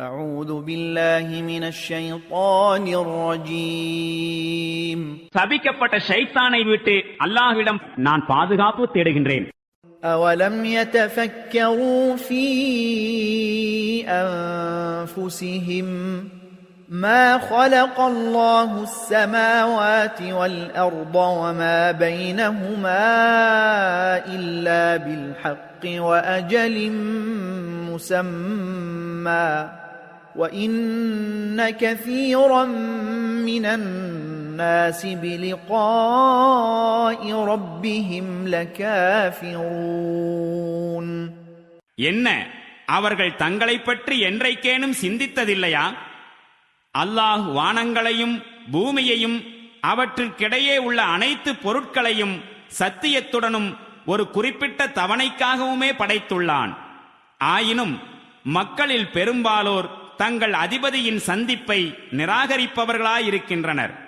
أعوذ بالله من الشيطان الرجيم சபிக்கப்பட்ட ஷைத்தானை விட்டு அல்லாஹ்விடம் நான் பாதுகாப்பு தேடுகின்றேன். أولم يتفكروا في أنفسهم ما خلق الله السماوات والأرض وما بينهما إلا بالحق وأجل مسمى وَإِنَّ كَثِيرًا مِنَ النَّاسِ بِلِقَاءِ رَبِّهِمْ لَكَافِرُونَ. என்ன அவர்கள் தங்களைப் பற்றி என்றைக்கேனும் சிந்தித்ததில்லையா? அல்லாஹ் வானங்களையும் பூமியையும் அவற்றிற்கிடையே உள்ள அனைத்து பொருட்களையும் சத்தியத்துடனும் ஒரு குறிப்பிட்ட தவணைக்காகவுமே படைத்துள்ளான். ஆயினும் மக்களில் பெரும்பாலோர் தங்கள் அதிபதியின் சந்திப்பை நிராகரிப்பவர்களாயிருக்கின்றனர்.